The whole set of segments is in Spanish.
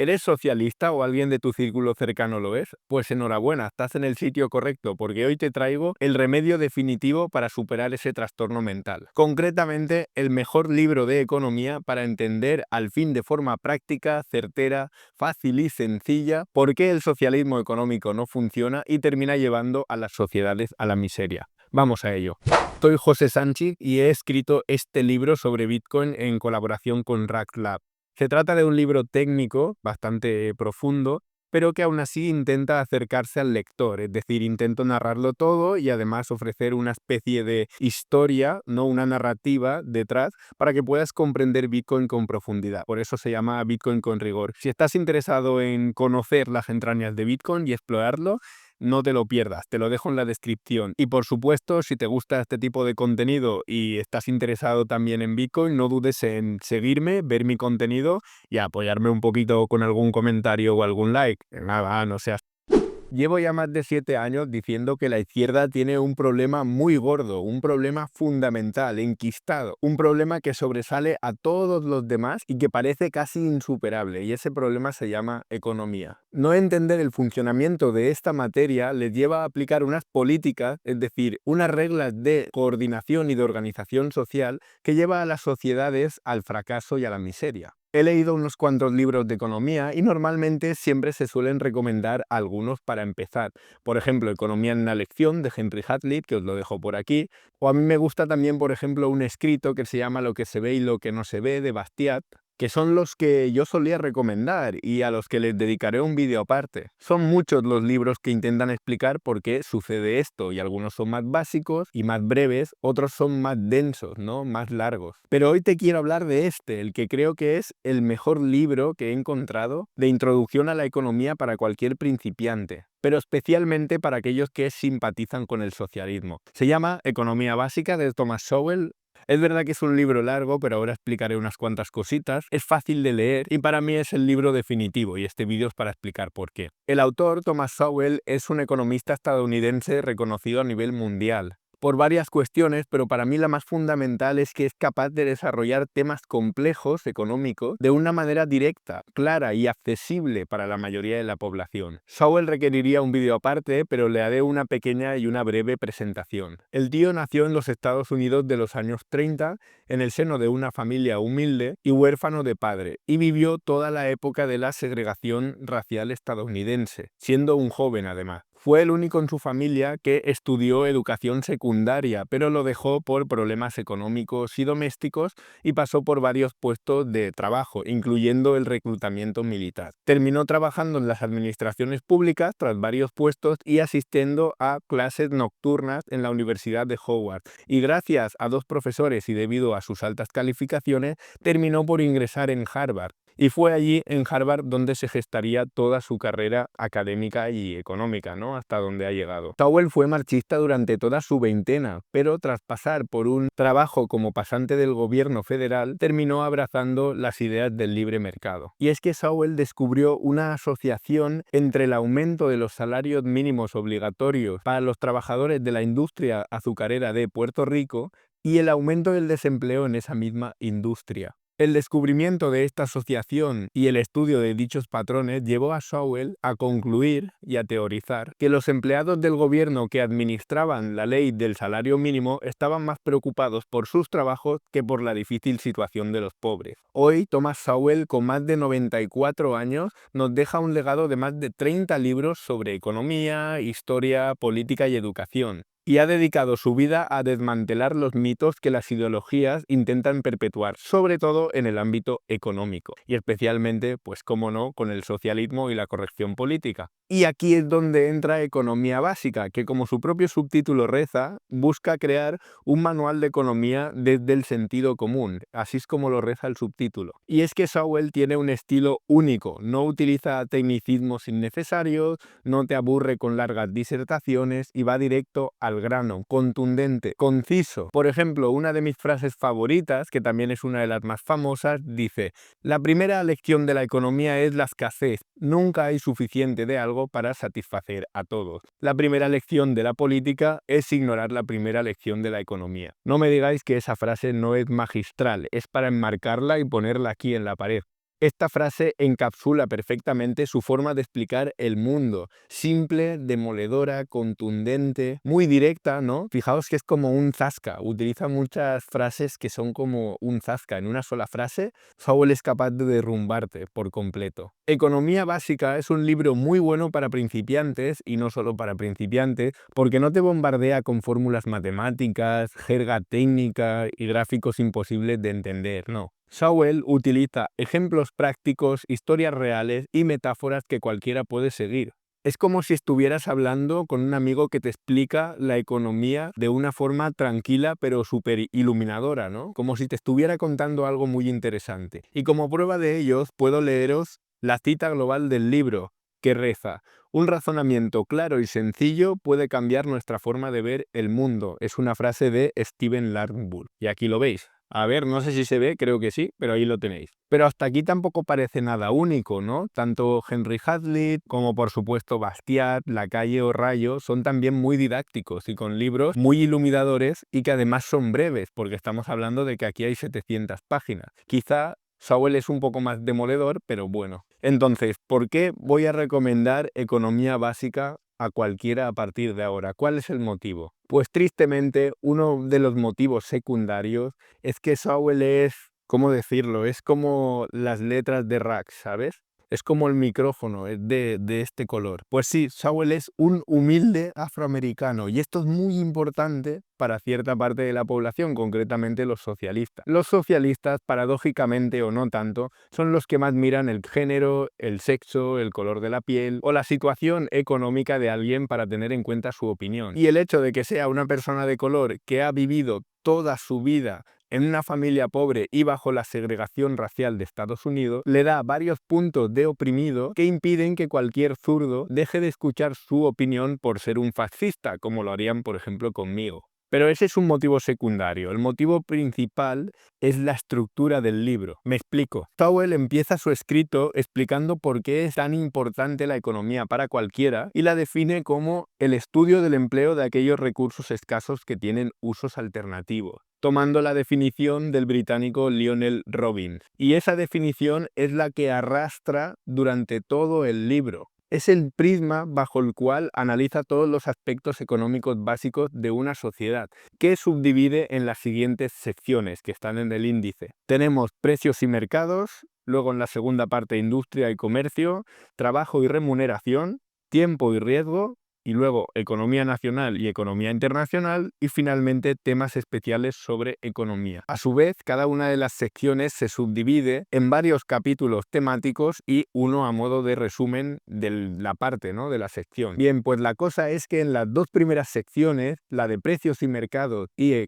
¿Eres socialista o alguien de tu círculo cercano lo es? Pues enhorabuena, estás en el sitio correcto, porque hoy te traigo el remedio definitivo para superar ese trastorno mental. Concretamente, el mejor libro de economía para entender al fin de forma práctica, certera, fácil y sencilla por qué el socialismo económico no funciona y termina llevando a las sociedades a la miseria. Vamos a ello. Soy José Sánchez y he escrito este libro sobre Bitcoin en colaboración con RackLab. Se trata de un libro técnico bastante profundo, pero que aún así intenta acercarse al lector, es decir, intento narrarlo todo y además ofrecer una especie de historia, no una narrativa detrás, para que puedas comprender Bitcoin con profundidad. Por eso se llama Bitcoin con rigor. Si estás interesado en conocer las entrañas de Bitcoin y explorarlo, no te lo pierdas, te lo dejo en la descripción. Y por supuesto, si te gusta este tipo de contenido y estás interesado también en Bitcoin, no dudes en seguirme, ver mi contenido y apoyarme un poquito con algún comentario o algún like. Nada, no seas... Llevo ya más de 7 años diciendo que la izquierda tiene un problema muy gordo, un problema fundamental, enquistado, un problema que sobresale a todos los demás y que parece casi insuperable, y ese problema se llama economía. No entender el funcionamiento de esta materia les lleva a aplicar unas políticas, es decir, unas reglas de coordinación y de organización social que lleva a las sociedades al fracaso y a la miseria. He leído unos cuantos libros de economía y normalmente siempre se suelen recomendar algunos para empezar. Por ejemplo, Economía en una lección de Henry Hazlitt, que os lo dejo por aquí. O a mí me gusta también, por ejemplo, un escrito que se llama Lo que se ve y lo que no se ve, de Bastiat, que son los que yo solía recomendar y a los que les dedicaré un vídeo aparte. Son muchos los libros que intentan explicar por qué sucede esto, y algunos son más básicos y más breves, otros son más densos, ¿no? Más largos. Pero hoy te quiero hablar de este, el que creo que es el mejor libro que he encontrado de introducción a la economía para cualquier principiante, pero especialmente para aquellos que simpatizan con el socialismo. Se llama Economía Básica, de Thomas Sowell. Es verdad que es un libro largo, pero ahora explicaré unas cuantas cositas. Es fácil de leer y para mí es el libro definitivo, y este vídeo es para explicar por qué. El autor, Thomas Sowell, es un economista estadounidense reconocido a nivel mundial por varias cuestiones, pero para mí la más fundamental es que es capaz de desarrollar temas complejos económicos de una manera directa, clara y accesible para la mayoría de la población. Sowell requeriría un vídeo aparte, pero le haré una pequeña y una breve presentación. El tío nació en los Estados Unidos de los años 30, en el seno de una familia humilde y huérfano de padre, y vivió toda la época de la segregación racial estadounidense, siendo un joven además. Fue el único en su familia que estudió educación secundaria, pero lo dejó por problemas económicos y domésticos y pasó por varios puestos de trabajo, incluyendo el reclutamiento militar. Terminó trabajando en las administraciones públicas tras varios puestos y asistiendo a clases nocturnas en la Universidad de Howard. Y gracias a 2 profesores y debido a sus altas calificaciones, terminó por ingresar en Harvard. Y fue allí, en Harvard, donde se gestaría toda su carrera académica y económica, ¿no? Hasta donde ha llegado. Sowell fue marxista durante toda su veintena, pero tras pasar por un trabajo como pasante del gobierno federal, terminó abrazando las ideas del libre mercado. Y es que Sowell descubrió una asociación entre el aumento de los salarios mínimos obligatorios para los trabajadores de la industria azucarera de Puerto Rico y el aumento del desempleo en esa misma industria. El descubrimiento de esta asociación y el estudio de dichos patrones llevó a Sowell a concluir y a teorizar que los empleados del gobierno que administraban la ley del salario mínimo estaban más preocupados por sus trabajos que por la difícil situación de los pobres. Hoy, Thomas Sowell, con más de 94 años, nos deja un legado de más de 30 libros sobre economía, historia, política y educación, y ha dedicado su vida a desmantelar los mitos que las ideologías intentan perpetuar, sobre todo en el ámbito económico, y especialmente, pues cómo no, con el socialismo y la corrección política. Y aquí es donde entra Economía Básica, que como su propio subtítulo reza, busca crear un manual de economía desde el sentido común, así es como lo reza el subtítulo. Y es que Sowell tiene un estilo único, no utiliza tecnicismos innecesarios, no te aburre con largas disertaciones y va directo al grano, contundente, conciso. Por ejemplo, una de mis frases favoritas, que también es una de las más famosas, dice: la primera lección de la economía es la escasez. Nunca hay suficiente de algo para satisfacer a todos. La primera lección de la política es ignorar la primera lección de la economía. No me digáis que esa frase no es magistral, es para enmarcarla y ponerla aquí en la pared. Esta frase encapsula perfectamente su forma de explicar el mundo. Simple, demoledora, contundente, muy directa, ¿no? Fijaos que es como un zasca. Utiliza muchas frases que son como un zasca. En una sola frase, Sowell es capaz de derrumbarte por completo. Economía básica es un libro muy bueno para principiantes, y no solo para principiantes, porque no te bombardea con fórmulas matemáticas, jerga técnica y gráficos imposibles de entender, no. Sowell utiliza ejemplos prácticos, historias reales y metáforas que cualquiera puede seguir. Es como si estuvieras hablando con un amigo que te explica la economía de una forma tranquila pero súper iluminadora, ¿no? Como si te estuviera contando algo muy interesante. Y como prueba de ello, puedo leeros la cita global del libro, que reza: un razonamiento claro y sencillo puede cambiar nuestra forma de ver el mundo. Es una frase de Stephen Larnbull. Y aquí lo veis. A ver, no sé si se ve, creo que sí, pero ahí lo tenéis. Pero hasta aquí tampoco parece nada único, ¿no? Tanto Henry Hazlitt como por supuesto Bastiat, Lacalle o Rayo son también muy didácticos y con libros muy iluminadores y que además son breves, porque estamos hablando de que aquí hay 700 páginas. Quizá Sowell es un poco más demoledor, pero bueno. Entonces, ¿por qué voy a recomendar Economía Básica a cualquiera a partir de ahora? ¿Cuál es el motivo? Pues tristemente, uno de los motivos secundarios es que Sowell es, ¿cómo decirlo? Es como las letras de Rax, ¿sabes? Es como el micrófono, es de este color. Pues sí, Sowell es un humilde afroamericano, y esto es muy importante para cierta parte de la población, concretamente los socialistas. Los socialistas, paradójicamente o no tanto, son los que más miran el género, el sexo, el color de la piel o la situación económica de alguien para tener en cuenta su opinión. Y el hecho de que sea una persona de color que ha vivido toda su vida en una familia pobre y bajo la segregación racial de Estados Unidos, le da varios puntos de oprimido que impiden que cualquier zurdo deje de escuchar su opinión por ser un fascista, como lo harían, por ejemplo, conmigo. Pero ese es un motivo secundario. El motivo principal es la estructura del libro. Me explico. Sowell empieza su escrito explicando por qué es tan importante la economía para cualquiera y la define como el estudio del empleo de aquellos recursos escasos que tienen usos alternativos, tomando la definición del británico Lionel Robbins. Y esa definición es la que arrastra durante todo el libro. Es el prisma bajo el cual analiza todos los aspectos económicos básicos de una sociedad, que subdivide en las siguientes secciones que están en el índice. Tenemos precios y mercados, luego en la segunda parte industria y comercio, trabajo y remuneración, tiempo y riesgo, y luego economía nacional y economía internacional, y finalmente temas especiales sobre economía. A su vez, cada una de las secciones se subdivide en varios capítulos temáticos y uno a modo de resumen de la parte, ¿no?, de la sección. Bien, pues la cosa es que en las dos primeras secciones, la de precios y mercados y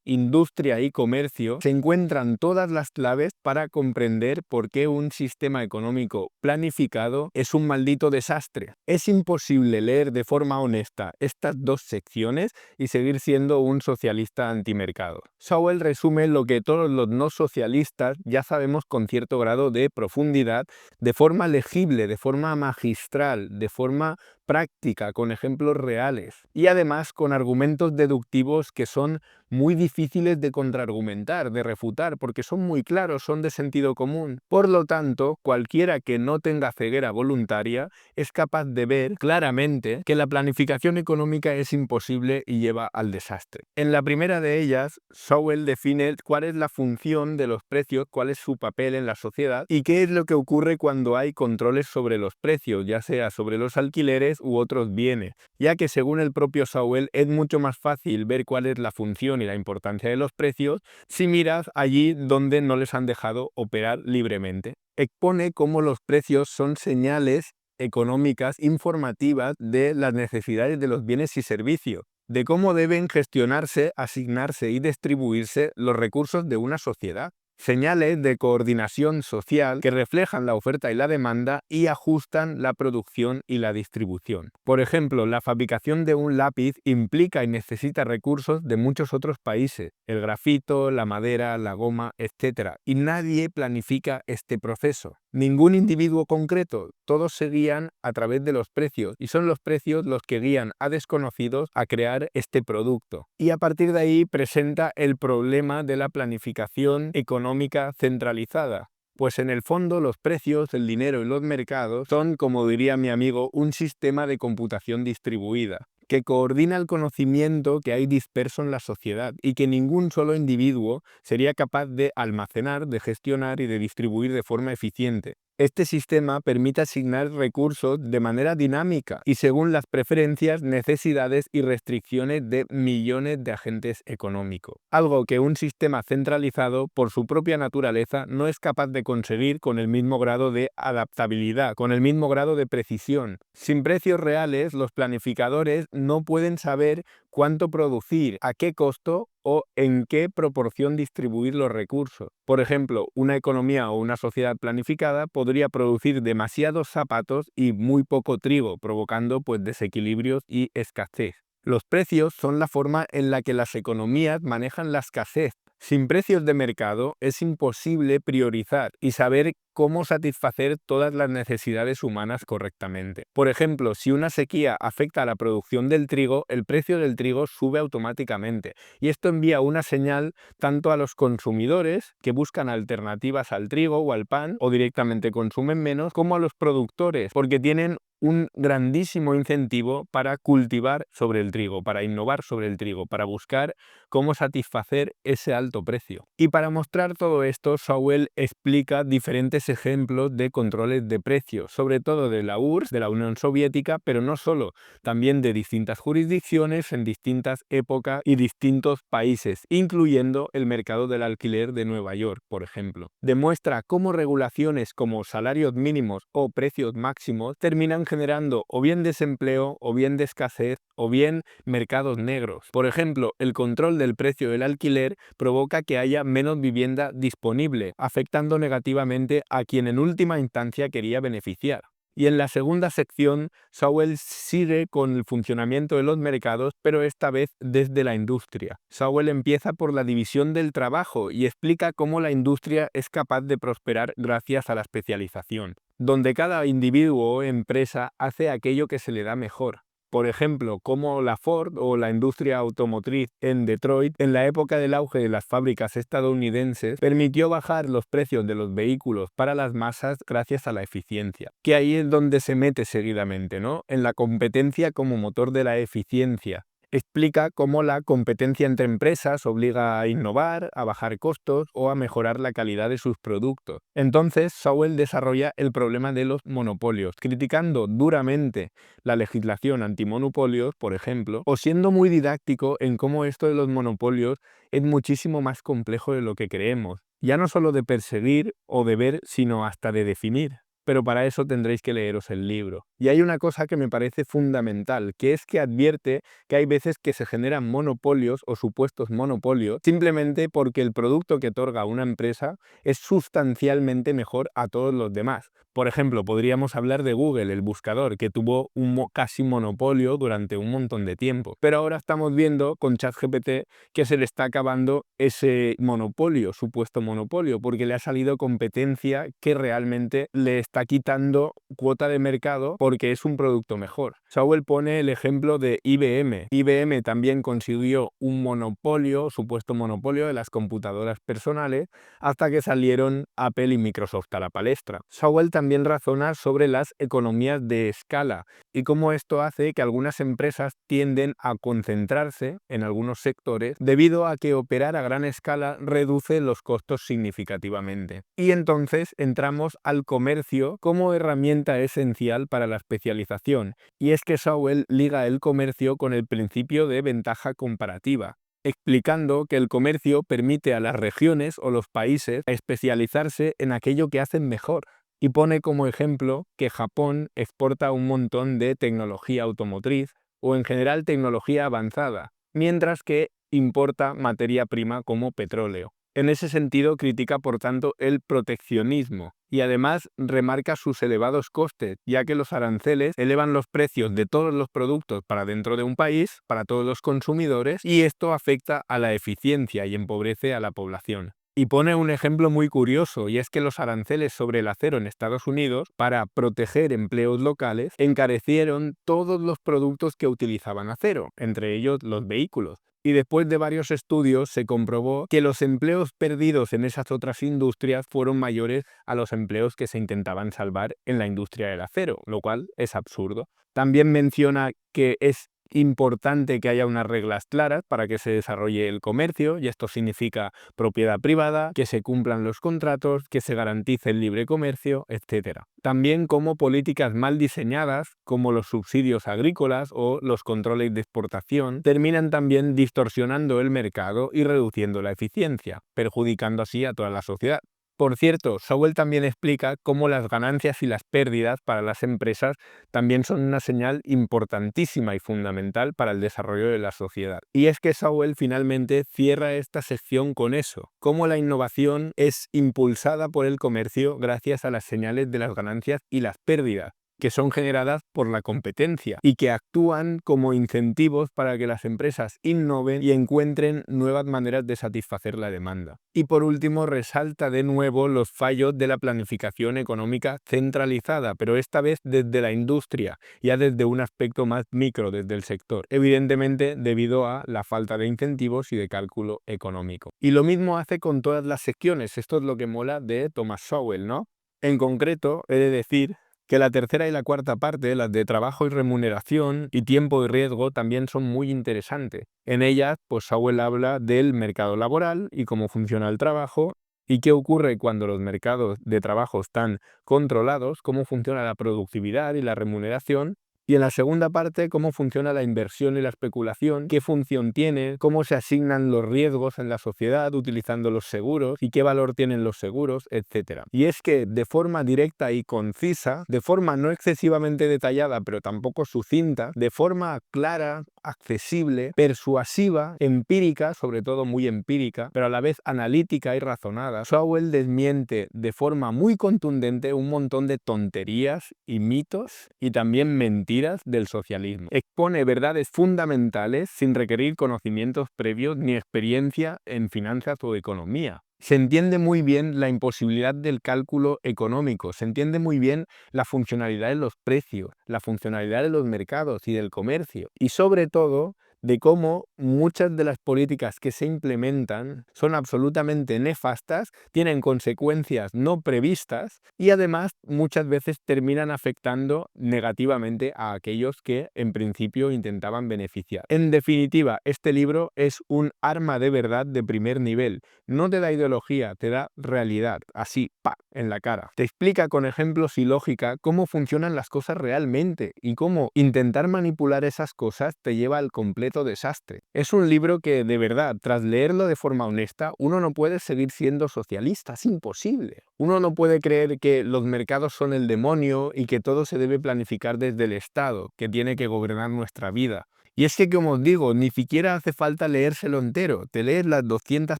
industria y comercio, se encuentran todas las claves para comprender por qué un sistema económico planificado es un maldito desastre. Es imposible leer de forma honesta estas dos secciones y seguir siendo un socialista antimercado. Sowell resume lo que todos los no socialistas ya sabemos con cierto grado de profundidad, de forma legible, de forma magistral, de forma práctica, con ejemplos reales y además con argumentos deductivos que son muy difíciles de contraargumentar, de refutar, porque son muy claros, son de sentido común. Por lo tanto, cualquiera que no tenga ceguera voluntaria es capaz de ver claramente que la planificación económica es imposible y lleva al desastre. En la primera de ellas, Sowell define cuál es la función de los precios, cuál es su papel en la sociedad y qué es lo que ocurre cuando hay controles sobre los precios, ya sea sobre los alquileres u otros bienes, ya que según el propio Sowell es mucho más fácil ver cuál es la función y la importancia de los precios si miras allí donde no les han dejado operar libremente. Expone cómo los precios son señales económicas informativas de las necesidades de los bienes y servicios, de cómo deben gestionarse, asignarse y distribuirse los recursos de una sociedad. Señales de coordinación social que reflejan la oferta y la demanda y ajustan la producción y la distribución. Por ejemplo, la fabricación de un lápiz implica y necesita recursos de muchos otros países, el grafito, la madera, la goma, etc. Y nadie planifica este proceso. Ningún individuo concreto, todos se guían a través de los precios y son los precios los que guían a desconocidos a crear este producto. Y a partir de ahí presenta el problema de la planificación económica centralizada. Pues en el fondo los precios, el dinero y los mercados son, como diría mi amigo, un sistema de computación distribuida, que coordina el conocimiento que hay disperso en la sociedad y que ningún solo individuo sería capaz de almacenar, de gestionar y de distribuir de forma eficiente. Este sistema permite asignar recursos de manera dinámica y según las preferencias, necesidades y restricciones de millones de agentes económicos. Algo que un sistema centralizado, por su propia naturaleza, no es capaz de conseguir con el mismo grado de adaptabilidad, con el mismo grado de precisión. Sin precios reales, los planificadores no pueden saber cuánto producir, a qué costo o en qué proporción distribuir los recursos. Por ejemplo, una economía o una sociedad planificada podría producir demasiados zapatos y muy poco trigo, provocando desequilibrios y escasez. Los precios son la forma en la que las economías manejan la escasez. Sin precios de mercado es imposible priorizar y saber cómo satisfacer todas las necesidades humanas correctamente. Por ejemplo, si una sequía afecta a la producción del trigo, el precio del trigo sube automáticamente y esto envía una señal tanto a los consumidores que buscan alternativas al trigo o al pan o directamente consumen menos, como a los productores porque tienen un grandísimo incentivo para cultivar sobre el trigo, para innovar sobre el trigo, para buscar cómo satisfacer ese alto precio. Y para mostrar todo esto, Sowell explica diferentes ejemplos de controles de precios, sobre todo de la URSS, de la Unión Soviética, pero no solo, también de distintas jurisdicciones en distintas épocas y distintos países, incluyendo el mercado del alquiler de Nueva York, por ejemplo. Demuestra cómo regulaciones como salarios mínimos o precios máximos terminan generando o bien desempleo, o bien de escasez, o bien mercados negros. Por ejemplo, el control del precio del alquiler provoca que haya menos vivienda disponible, afectando negativamente a quien en última instancia quería beneficiar. Y en la segunda sección, Sowell sigue con el funcionamiento de los mercados, pero esta vez desde la industria. Sowell empieza por la división del trabajo y explica cómo la industria es capaz de prosperar gracias a la especialización, donde cada individuo o empresa hace aquello que se le da mejor. Por ejemplo, como la Ford o la industria automotriz en Detroit, en la época del auge de las fábricas estadounidenses, permitió bajar los precios de los vehículos para las masas gracias a la eficiencia. Que ahí es donde se mete seguidamente, ¿no? En la competencia como motor de la eficiencia. Explica cómo la competencia entre empresas obliga a innovar, a bajar costos o a mejorar la calidad de sus productos. Entonces, Sowell desarrolla el problema de los monopolios, criticando duramente la legislación antimonopolios, por ejemplo, o siendo muy didáctico en cómo esto de los monopolios es muchísimo más complejo de lo que creemos, ya no solo de perseguir o de ver, sino hasta de definir. Pero para eso tendréis que leeros el libro. Y hay una cosa que me parece fundamental, que es que advierte que hay veces que se generan monopolios o supuestos monopolios simplemente porque el producto que otorga una empresa es sustancialmente mejor a todos los demás. Por ejemplo, podríamos hablar de Google, el buscador, que tuvo un casi monopolio durante un montón de tiempo. Pero ahora estamos viendo con ChatGPT que se le está acabando ese monopolio, supuesto monopolio, porque le ha salido competencia que realmente le está quitando cuota de mercado porque es un producto mejor. Sowell pone el ejemplo de IBM. IBM también consiguió un monopolio, supuesto monopolio de las computadoras personales, hasta que salieron Apple y Microsoft a la palestra. Sowell también razona sobre las economías de escala y cómo esto hace que algunas empresas tienden a concentrarse en algunos sectores debido a que operar a gran escala reduce los costos significativamente. Y entonces entramos al comercio como herramienta esencial para la especialización, y es que Sowell liga el comercio con el principio de ventaja comparativa, explicando que el comercio permite a las regiones o los países especializarse en aquello que hacen mejor. Y pone como ejemplo que Japón exporta un montón de tecnología automotriz o en general tecnología avanzada, mientras que importa materia prima como petróleo. En ese sentido critica por tanto el proteccionismo y además remarca sus elevados costes, ya que los aranceles elevan los precios de todos los productos para dentro de un país, para todos los consumidores, y esto afecta a la eficiencia y empobrece a la población. Y pone un ejemplo muy curioso, y es que los aranceles sobre el acero en Estados Unidos, para proteger empleos locales, encarecieron todos los productos que utilizaban acero, entre ellos los vehículos. Y después de varios estudios se comprobó que los empleos perdidos en esas otras industrias fueron mayores a los empleos que se intentaban salvar en la industria del acero, lo cual es absurdo. También menciona que es importante que haya unas reglas claras para que se desarrolle el comercio, y esto significa propiedad privada, que se cumplan los contratos, que se garantice el libre comercio, etc. También como políticas mal diseñadas, como los subsidios agrícolas o los controles de exportación, terminan también distorsionando el mercado y reduciendo la eficiencia, perjudicando así a toda la sociedad. Por cierto, Sowell también explica cómo las ganancias y las pérdidas para las empresas también son una señal importantísima y fundamental para el desarrollo de la sociedad. Y es que Sowell finalmente cierra esta sección con eso, cómo la innovación es impulsada por el comercio gracias a las señales de las ganancias y las pérdidas, que son generadas por la competencia y que actúan como incentivos para que las empresas innoven y encuentren nuevas maneras de satisfacer la demanda. Y por último, resalta de nuevo los fallos de la planificación económica centralizada, pero esta vez desde la industria, ya desde un aspecto más micro, desde el sector, evidentemente debido a la falta de incentivos y de cálculo económico. Y lo mismo hace con todas las secciones. Esto es lo que mola de Thomas Sowell, ¿no? En concreto, he de decir que la tercera y la cuarta parte, las de trabajo y remuneración y tiempo y riesgo, también son muy interesantes. En ellas, pues Sowell habla del mercado laboral y cómo funciona el trabajo y qué ocurre cuando los mercados de trabajo están controlados, cómo funciona la productividad y la remuneración. Y en la segunda parte, cómo funciona la inversión y la especulación, qué función tiene, cómo se asignan los riesgos en la sociedad utilizando los seguros y qué valor tienen los seguros, etc. Y es que de forma directa y concisa, de forma no excesivamente detallada, pero tampoco sucinta, de forma clara, accesible, persuasiva, empírica, sobre todo muy empírica, pero a la vez analítica y razonada, Sowell desmiente de forma muy contundente un montón de tonterías y mitos y también mentiras del socialismo. Expone verdades fundamentales sin requerir conocimientos previos ni experiencia en finanzas o economía. Se entiende muy bien la imposibilidad del cálculo económico, se entiende muy bien la funcionalidad de los precios, la funcionalidad de los mercados y del comercio, y sobre todo de cómo muchas de las políticas que se implementan son absolutamente nefastas, tienen consecuencias no previstas y además muchas veces terminan afectando negativamente a aquellos que en principio intentaban beneficiar. En definitiva, este libro es un arma de verdad de primer nivel. No te da ideología, te da realidad, así, ¡pa!, en la cara. Te explica con ejemplos y lógica cómo funcionan las cosas realmente y cómo intentar manipular esas cosas te lleva al completo desastre. Es un libro que, de verdad, tras leerlo de forma honesta, uno no puede seguir siendo socialista, es imposible. Uno no puede creer que los mercados son el demonio y que todo se debe planificar desde el Estado, que tiene que gobernar nuestra vida. Y es que, como os digo, ni siquiera hace falta leérselo entero. Te lees las 200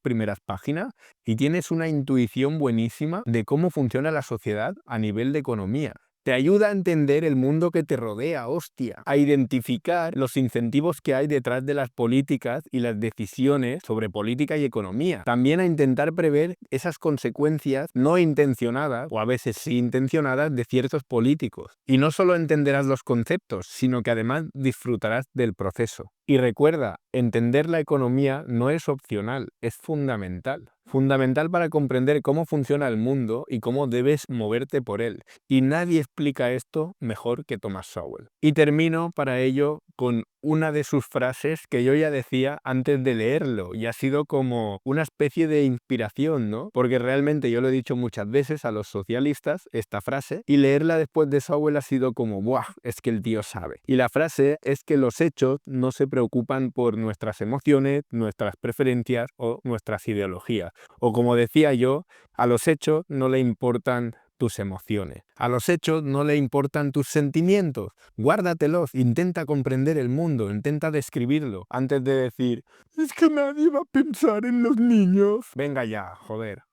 primeras páginas y tienes una intuición buenísima de cómo funciona la sociedad a nivel de economía. Te ayuda a entender el mundo que te rodea, hostia, a identificar los incentivos que hay detrás de las políticas y las decisiones sobre política y economía. También a intentar prever esas consecuencias no intencionadas, o a veces sí intencionadas, de ciertos políticos. Y no solo entenderás los conceptos, sino que además disfrutarás del proceso. Y recuerda, entender la economía no es opcional, es fundamental. Fundamental para comprender cómo funciona el mundo y cómo debes moverte por él. Y nadie explica esto mejor que Thomas Sowell. Y termino para ello con una de sus frases que yo ya decía antes de leerlo y ha sido como una especie de inspiración, ¿no? Porque realmente yo lo he dicho muchas veces a los socialistas, esta frase, y leerla después de Sowell ha sido como, ¡buah! Es que el tío sabe. Y la frase es que los hechos no se preocupan por nuestras emociones, nuestras preferencias o nuestras ideologías. O como decía yo, a los hechos no le importan tus emociones. A los hechos no le importan tus sentimientos. Guárdatelos, intenta comprender el mundo, intenta describirlo, antes de decir, es que nadie va a pensar en los niños. Venga ya, joder.